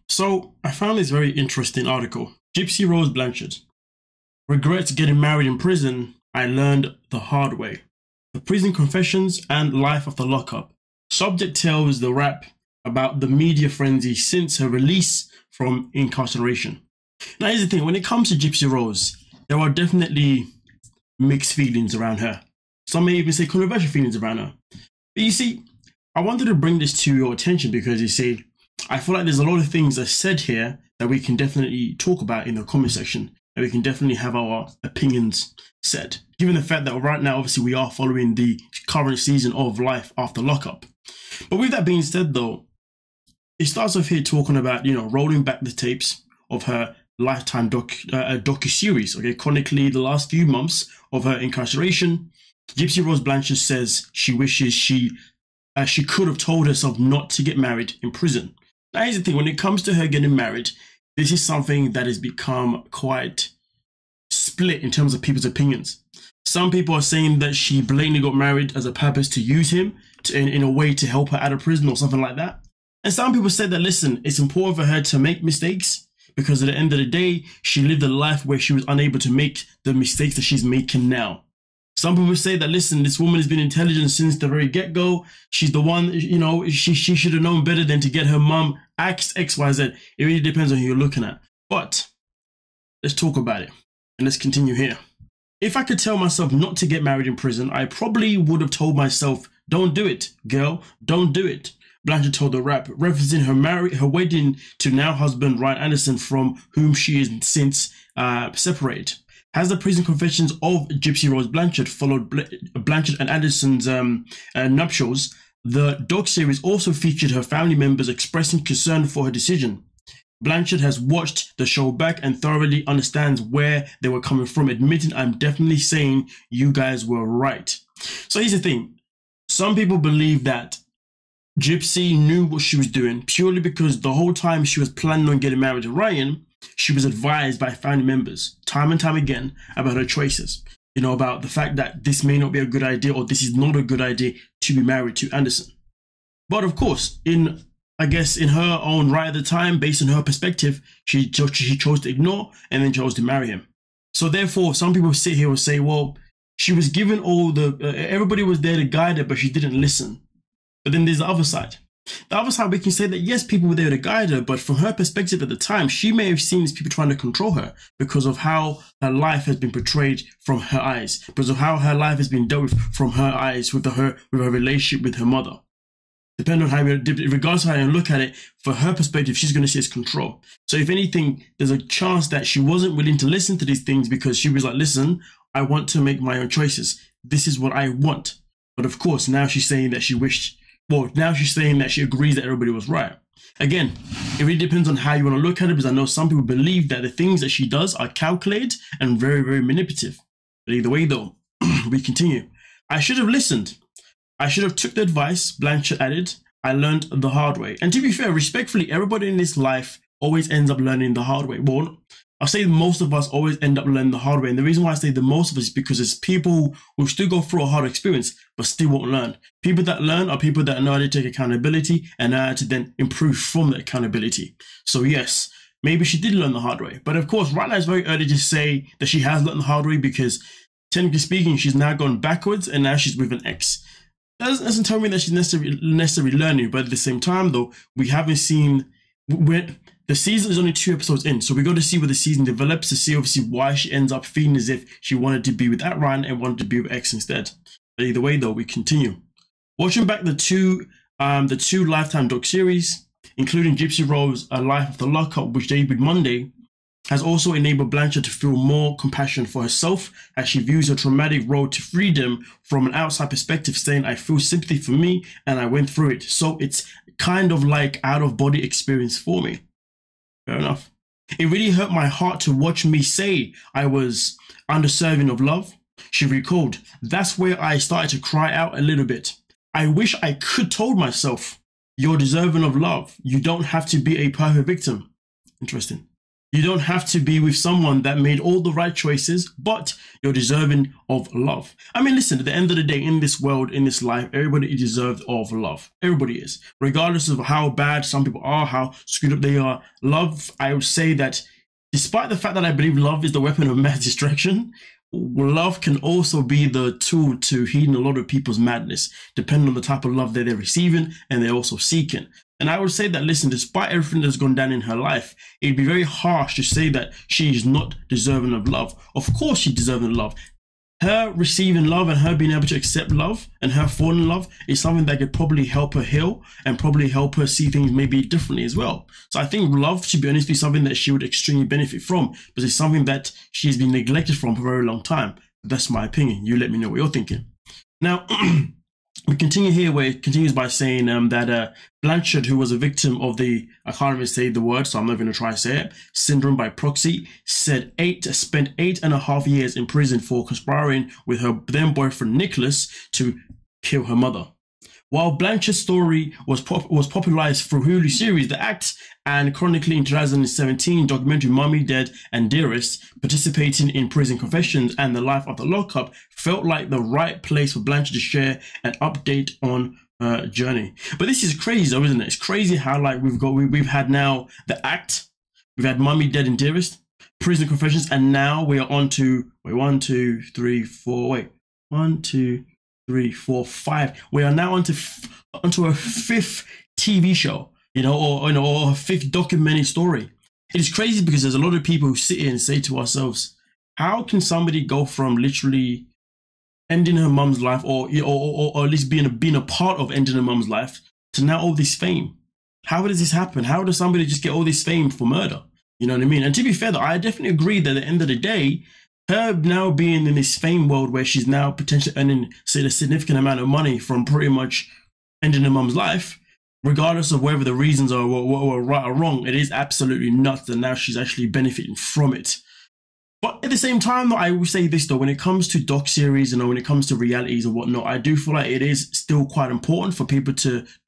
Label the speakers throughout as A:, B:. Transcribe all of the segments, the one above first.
A: So I found this very interesting article. Gypsy Rose Blanchard. Regrets getting married in prison. I learned the hard way. The prison confessions and life after lockup. Subject tells the rap about the media frenzy since her release from incarceration. Now here's the thing, when it comes to Gypsy Rose, there are definitely mixed feelings around her. Some may even say controversial feelings around her. But you see, I wanted to bring this to your attention because you see, I feel like there's a lot of things that said here that we can definitely talk about in the comment section, and we can definitely have our opinions said. Given the fact that right now, obviously, we are following the current season of Life After Lockup. But with that being said, though, it starts off here talking about, rolling back the tapes of her Lifetime docu-series, okay, chronically the last few months of her incarceration. Gypsy Rose Blanchard says she wishes she could have told herself not to get married in prison. Now, here's the thing, when it comes to her getting married, this is something that has become quite split in terms of people's opinions. Some people are saying that she blatantly got married as a purpose to use him in a way to help her out of prison or something like that. And some people said that, listen, it's important for her to make mistakes because at the end of the day, she lived a life where she was unable to make the mistakes that she's making now. Some people say that, listen, this woman has been intelligent since the very get-go. She's the one, she should have known better than to get her mum axed XYZ. It really depends on who you're looking at. But let's talk about it and let's continue here. If I could tell myself not to get married in prison, I probably would have told myself, don't do it, girl, don't do it. Blanchard told the rap, referencing her wedding to now husband Ryan Anderson, from whom she is since separated. As the prison confessions of Gypsy Rose Blanchard followed Blanchard and Anderson's nuptials, the doc-series also featured her family members expressing concern for her decision. Blanchard has watched the show back and thoroughly understands where they were coming from, admitting, I'm definitely saying you guys were right. So here's the thing. Some people believe that Gypsy knew what she was doing purely because the whole time she was planning on getting married to Ryan, she was advised by family members time and time again about her choices. About the fact that this may not be a good idea or this is not a good idea to be married to Anderson. But of course, in her own right at the time, based on her perspective, she chose to ignore and then chose to marry him. So therefore, some people sit here and say, well, she was given all everybody was there to guide her, but she didn't listen. But then there's the other side. The other side, we can say that yes, people were there to guide her, but from her perspective at the time, she may have seen these people trying to control her because of how her life has been portrayed from her eyes, because of how her life has been dealt with from her eyes with her relationship with her mother. Depending on how regardless of how you look at it, for her perspective, she's going to see it's control. So if anything, there's a chance that she wasn't willing to listen to these things because she was like, listen, I want to make my own choices. This is what I want. But of course, now she's saying that now she's saying that she agrees that everybody was right. Again, it really depends on how you want to look at it, because I know some people believe that the things that she does are calculated and very, very manipulative. But either way, though, we continue. I should have listened. I should have took the advice, Blanchard added. I learned the hard way. And to be fair, respectfully, everybody in this life always ends up learning the hard way. Well, I'll say most of us always end up learning the hard way. And the reason why I say the most of us is because it's people who still go through a hard experience, but still won't learn. People that learn are people that know how to take accountability and know how to then improve from the accountability. So yes, maybe she did learn the hard way. But of course, right now it's very early to say that she has learned the hard way because technically speaking, she's now gone backwards and now she's with an ex. That doesn't tell me that she's necessarily learning, but at the same time though, we haven't seen the season is only 2 episodes in, so we got to see where the season develops to see obviously why she ends up feeling as if she wanted to be with that Ryan and wanted to be with X instead. But either way though, we continue. Watching back the two Lifetime doc series, including Gypsy Rose, A Life After Lockup, which debuted Monday, has also enabled Blanchard to feel more compassion for herself as she views her traumatic road to freedom from an outside perspective, saying, I feel sympathy for me and I went through it. So it's kind of like out-of-body experience for me. Fair enough. It really hurt my heart to watch me say I was undeserving of love. She recalled, that's where I started to cry out a little bit. I wish I could told myself, you're deserving of love. You don't have to be a perfect victim. Interesting. You don't have to be with someone that made all the right choices, but you're deserving of love. I mean, listen, at the end of the day, in this world, in this life, everybody is deserved of love. Everybody is. Regardless of how bad some people are, how screwed up they are. Love, I would say that despite the fact that I believe love is the weapon of mass destruction, love can also be the tool to heal a lot of people's madness, depending on the type of love that they're receiving and they're also seeking. And I would say that, listen, despite everything that's gone down in her life, it'd be very harsh to say that she is not deserving of love. Of course she's deserving of love. Her receiving love and her being able to accept love and her falling in love is something that could probably help her heal and probably help her see things maybe differently as well. So I think love, to be honest, is something that she would extremely benefit from, but it's something that she's been neglected from for a very long time. That's my opinion. You let me know what you're thinking. Now, we continue here where it continues by saying that Blanchard, who was a victim of the, I can't even say the word, so I'm not going to try and say it, syndrome by proxy, spent 8.5 years in prison for conspiring with her then boyfriend Nicholas to kill her mother. While Blanchard's story was popularized through Hulu series The Act and chronically in 2017 documentary Mommy, Dead and Dearest, participating in Prison Confessions and The Life of the Lockup felt like the right place for Blanchard to share an update on her journey. But this is crazy though, isn't it? It's crazy how like we've had now The Act, we've had Mommy, Dead and Dearest, Prison Confessions, and now we are on to, wait, 1, 2, 3, 4, wait, 1, 2, 3, 4, 5. We are now onto a 5th TV show, you know, or a 5th documented story. It is crazy because there's a lot of people who sit here and say to ourselves, how can somebody go from literally ending her mum's life, or at least being a part of ending her mum's life, to now all this fame? How does this happen? How does somebody just get all this fame for murder? You know what I mean? And to be fair, though, I definitely agree that at the end of the day, her now being in this fame world where she's now potentially earning, say, a significant amount of money from pretty much ending her mum's life, regardless of whether the reasons are right or wrong, it is absolutely nuts that now she's actually benefiting from it. But at the same time, though, I will say this, though, when it comes to doc series and when it comes to realities and whatnot, I do feel like it is still quite important for people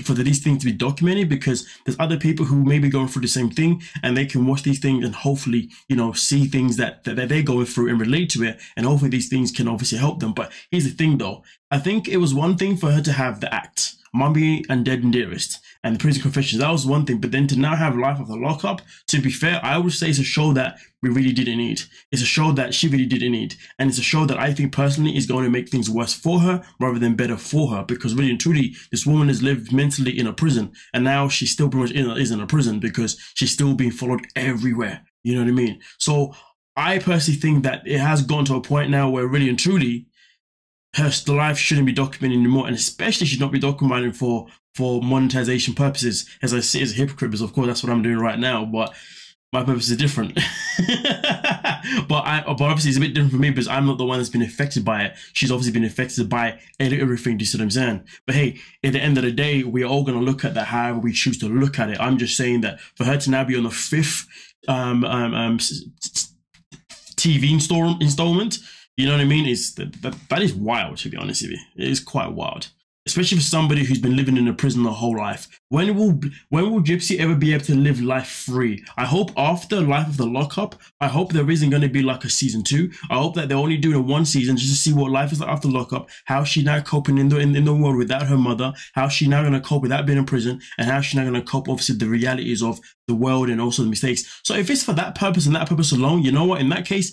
A: for these things to be documented, because there's other people who may be going through the same thing and they can watch these things and hopefully, you know, see things that they're going through and relate to it. And hopefully these things can obviously help them. But here's the thing, though. I think it was one thing for her to have The Act, Mommy and Dead and Dearest, and the Prison Confessions. That was one thing, but then to now have Life of the Lockup, to be fair, I would say it's a show that we really didn't need. It's a show that she really didn't need, and it's a show that I think personally is going to make things worse for her rather than better for her, because really and truly, this woman has lived mentally in a prison, and now she's still pretty much is in a prison because she's still being followed everywhere. You know what I mean? So I personally think that it has gone to a point now where really and truly, her life shouldn't be documented anymore, and especially should not be documented for monetization purposes. As I see as a hypocrite, because of course that's what I'm doing right now, but my purpose is different. but obviously it's a bit different for me because I'm not the one that's been affected by it. She's obviously been affected by everything, do you see what I'm saying? But hey, at the end of the day, we're all going to look at that however we choose to look at it. I'm just saying that for her to now be on the 5th TV installment, you know what I mean? That is wild, to be honest with you. It is quite wild, especially for somebody who's been living in a prison their whole life. When will Gypsy ever be able to live life free? I hope after Life of the Lockup, I hope there isn't going to be like a season 2. I hope that they're only doing one season just to see what life is like after lockup, how she's now coping in the world without her mother, how she's now going to cope without being in prison, and how she's now going to cope, obviously, the realities of the world and also the mistakes. So if it's for that purpose and that purpose alone, you know what? In that case,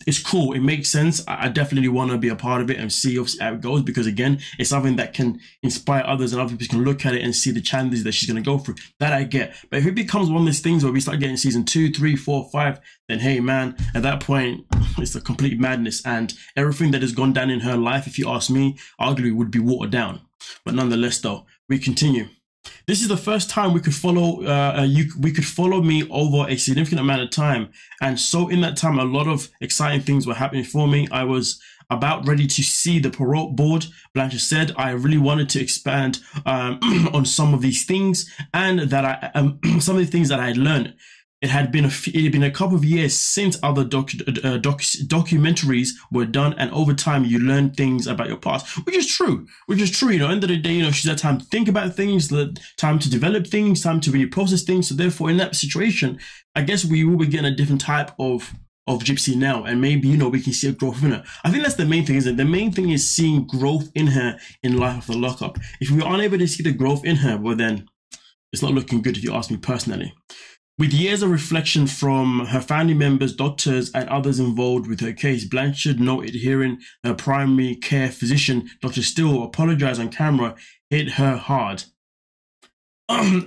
A: it's cool. It makes sense. I definitely want to be a part of it and see how it goes, because again, it's something that can inspire others and other people can look at it and see the challenges that she's going to go through. That I get. But if it becomes one of those things where we start getting season 2, 3, 4, 5, then hey man, at that point, it's a complete madness, and everything that has gone down in her life, if you ask me, arguably would be watered down. But nonetheless, though, we continue. This is the first time we could follow me over a significant amount of time, and so in that time a lot of exciting things were happening for me. I was about ready to see the parole board. Blanchard said I really wanted to expand on some of these things, and that some of the things that I had learned. it had been a couple of years since other documentaries were done, and over time you learn things about your past, which is true. You know, end of the day, you know, she's had time to think about things, time to develop things, time to really process things. So therefore, in that situation, I guess we will be getting a different type of Gypsy now, and maybe, you know, we can see a growth in her. I think that's the main thing, isn't it? The main thing is seeing growth in her in Life After Lockup. If we are unable to see the growth in her, well then, it's not looking good if you ask me personally. With years of reflection from her family members, doctors, and others involved with her case, Blanchard noted hearing her primary care physician, Dr. Steele, apologize on camera hit her hard.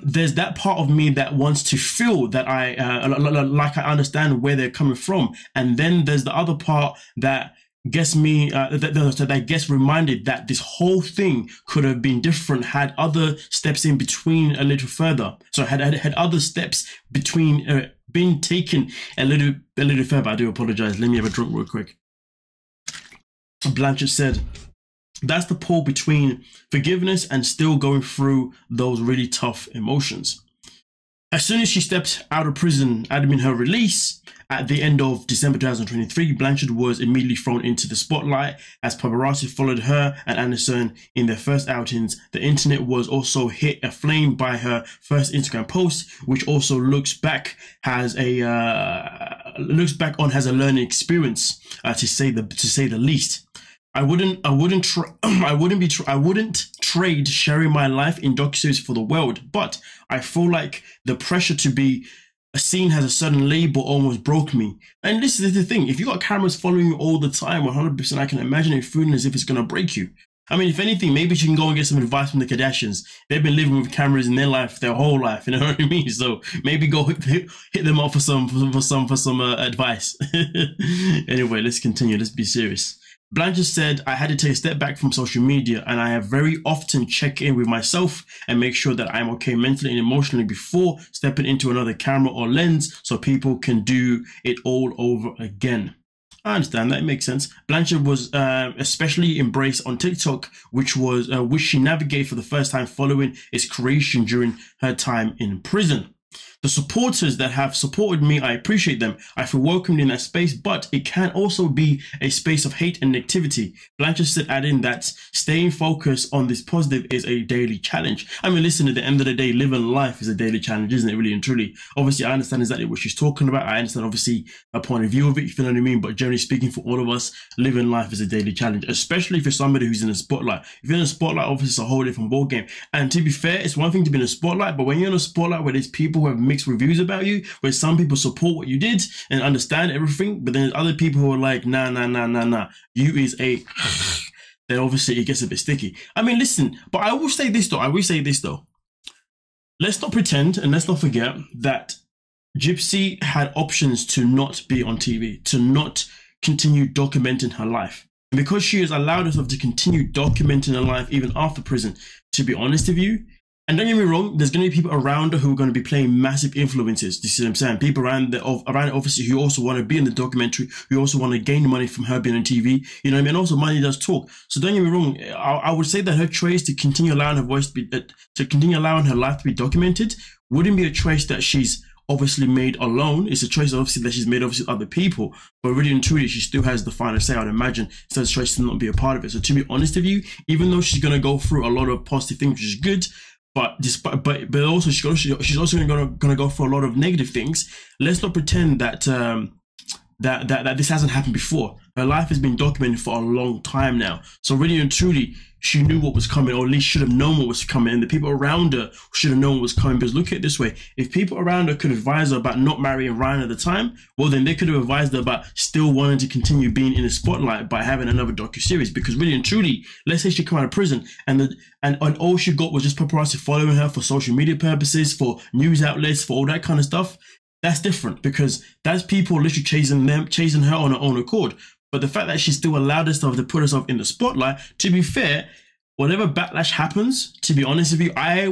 A: There's that part of me that wants to feel that like I understand where they're coming from, and then there's the other part that gets me that gets reminded that this whole thing could have been different had other steps in between a little further. So had other steps between been taken a little further. I do apologize. Let me have a drink real quick. Blanchard said, that's the pull between forgiveness and still going through those really tough emotions. As soon as she stepped out of prison, admitting her release at the end of December 2023, Blanchard was immediately thrown into the spotlight as paparazzi followed her and Anderson in their first outings. The internet was also hit aflame by her first Instagram post, which also looks back as a learning experience, to say the least. I wouldn't trade sharing my life in docuseries for the world, but I feel like the pressure to be seen as a certain label almost broke me. And this is the thing: if you got cameras following you all the time, 100%, I can imagine it feeling as if it's gonna break you. I mean, if anything, maybe you can go and get some advice from the Kardashians. They've been living with cameras in their life, their whole life. You know what I mean? So maybe go hit them up for some advice. Anyway, let's continue. Let's be serious. Blanchard said, I had to take a step back from social media, and I have very often check in with myself and make sure that I'm okay mentally and emotionally before stepping into another camera or lens so people can do it all over again. I understand that. It makes sense. Blanchard was especially embraced on TikTok, which she navigated for the first time following its creation during her time in prison. The supporters that have supported me, I appreciate them. I feel welcomed in that space, but it can also be a space of hate and negativity. Blanchard said, adding that staying focused on this positive is a daily challenge. I mean, listen, at the end of the day, living life is a daily challenge, isn't it, really and truly? Obviously, I understand exactly what she's talking about. I understand, obviously, a point of view of it, if you know what I mean. But generally speaking, for all of us, living life is a daily challenge, especially if you're somebody who's in the spotlight. If you're in the spotlight, obviously, it's a whole different ballgame. And to be fair, it's one thing to be in the spotlight, but when you're in a spotlight where there's people who have mixed reviews about you, where some people support what you did and understand everything, but then there's other people who are like, nah, you is a then obviously it gets a bit sticky. I mean, listen, but I will say this though, let's not pretend and let's not forget that Gypsy had options to not be on TV, to not continue documenting her life. And because she has allowed herself to continue documenting her life even after prison, to be honest with you, and don't get me wrong, there's going to be people around her who are going to be playing massive influences. You see what I'm saying? People around obviously who also want to be in the documentary, who also want to gain money from her being on TV. You know what I mean? And also money does talk. So don't get me wrong. I would say that her choice to continue allowing her voice to be, to continue allowing her life to be documented wouldn't be a choice that she's obviously made alone. It's a choice obviously that she's made obviously with other people, but really and truly she still has the final say, I'd imagine. It's a choice to not be a part of it. So to be honest with you, even though she's going to go through a lot of positive things, which is good, but also she's also going to go for a lot of negative things. Let's not pretend that that this hasn't happened before. Her life has been documented for a long time now. So really and truly, she knew what was coming, or at least should have known what was coming, and the people around her should have known what was coming. Because look at it this way: if people around her could advise her about not marrying Ryan at the time, well, then they could have advised her about still wanting to continue being in the spotlight by having another docuseries. Because really and truly, let's say she came out of prison and all she got was just paparazzi following her for social media purposes, for news outlets, for all that kind of stuff. That's different, because that's people literally chasing her on her own accord. But the fact that she still allowed herself to put herself in the spotlight, to be fair, whatever backlash happens, to be honest with you, I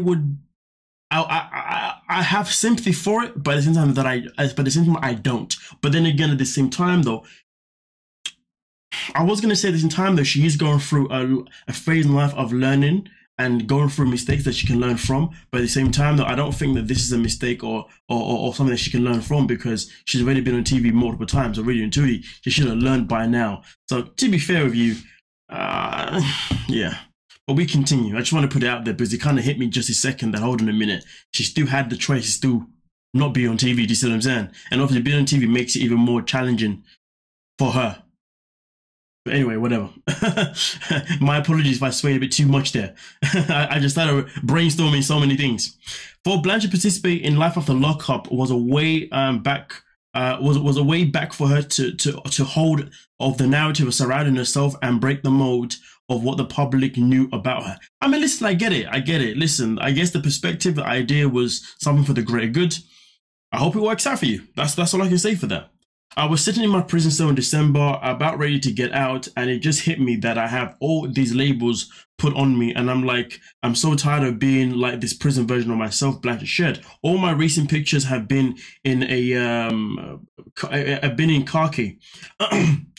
A: have sympathy for it, but at the same time I don't. But then again, at the same time though, I was gonna say at the same time though, she is going through a phase in life of learning and going through mistakes that she can learn from. But at the same time, though, I don't think that this is a mistake or something that she can learn from, because she's already been on TV multiple times already in TV. She should have learned by now. So to be fair with you, yeah. But we continue. I just want to put it out there because it kind of hit me just a second that, hold on a minute, she still had the choice to still not be on TV. Do you see what I'm saying? And obviously being on TV makes it even more challenging for her. But anyway, whatever. My apologies if I swayed a bit too much there. I just started brainstorming so many things. For Blanchard to participate in Life After Lockup was a way back. Was a way back for her to hold of the narrative surrounding herself and break the mold of what the public knew about her. I mean, listen, I get it. Listen, I guess the perspective, the idea was something for the greater good. I hope it works out for you. That's all I can say for that. I was sitting in my prison cell in December, about ready to get out, and it just hit me that I have all these labels put on me, and I'm like, I'm so tired of being like this prison version of myself, Blanchard shared. All my recent pictures have been in I've been in khaki,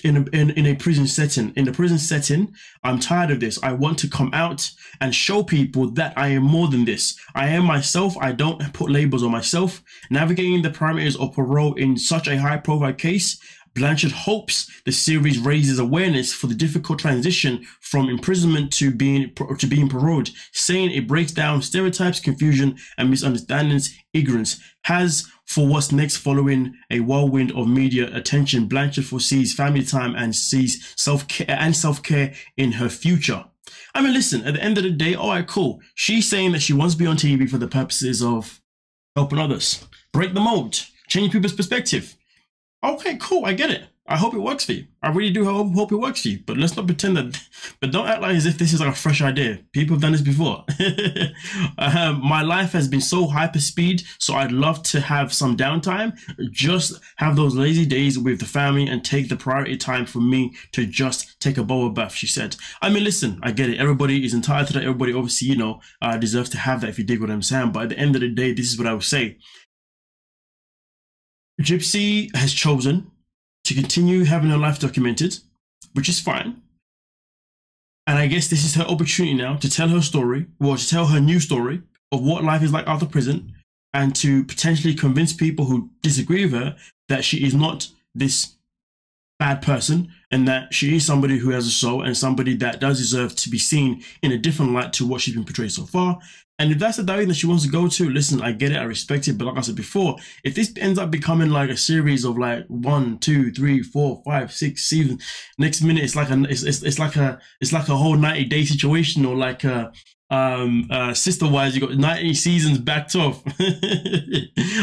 A: in a prison setting. In the prison setting, I'm tired of this. I want to come out and show people that I am more than this. I am myself. I don't put labels on myself. Navigating the parameters of parole in such a high-profile case, Blanchard hopes the series raises awareness for the difficult transition from imprisonment to being paroled, saying it breaks down stereotypes, confusion, and misunderstandings. Ignorance has for what's next following a whirlwind of media attention. Blanchard foresees family time and sees self-care in her future. I mean, listen, at the end of the day, all right, cool. She's saying that she wants to be on TV for the purposes of helping others, break the mold, change people's perspective. Okay, cool. I get it. I hope it works for you. I really do hope it works for you. But let's not pretend that. But don't act like as if this is like a fresh idea. People have done this before. My life has been so hyper speed, so I'd love to have some downtime. Just have those lazy days with the family and take the priority time for me to just take a bowl bath, she said. I mean, listen, I get it. Everybody is entitled to that. Everybody obviously, you know, deserves to have that, if you dig what I'm saying. But at the end of the day, this is what I would say. Gypsy has chosen to continue having her life documented, which is fine. And I guess this is her opportunity now to tell her story, or to tell her new story of what life is like after prison, and to potentially convince people who disagree with her that she is not this bad person, and that she is somebody who has a soul and somebody that does deserve to be seen in a different light to what she's been portrayed so far. And if that's the direction that she wants to go to, listen, I get it, I respect it. But like I said before, if this ends up becoming like a series of like 1, 2, 3, 4, 5, 6, 7, next minute it's like a whole 90-day situation, or like a Sister Wives, you got 90 seasons backed off.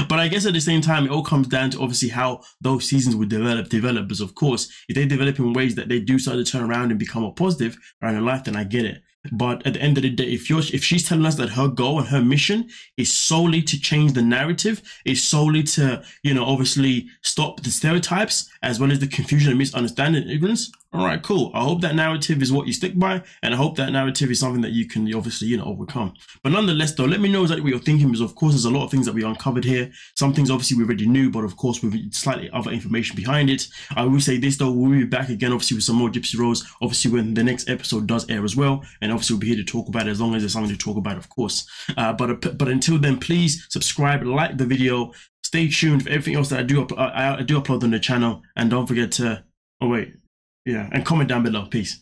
A: But I guess at the same time, it all comes down to obviously how those seasons would develop. Because of course, if they develop in ways that they do start to turn around and become more positive around in life, then I get it. But at the end of the day, if she's telling us that her goal and her mission is solely to change the narrative, is solely to, you know, obviously stop the stereotypes as well as the confusion and misunderstanding and ignorance, all right, cool. I hope that narrative is what you stick by, and I hope that narrative is something that you can obviously, you know, overcome. But nonetheless, though, let me know exactly what you're thinking, because of course there's a lot of things that we uncovered here. Some things obviously we already knew, but of course with slightly other information behind it. I will say this though, we'll be back again obviously with some more Gypsy Rose, obviously when the next episode does air as well, and obviously we'll be here to talk about it as long as there's something to talk about, of course. But until then, please subscribe, like the video, stay tuned for everything else that I do upload on the channel, and don't forget to, and comment down below. Peace.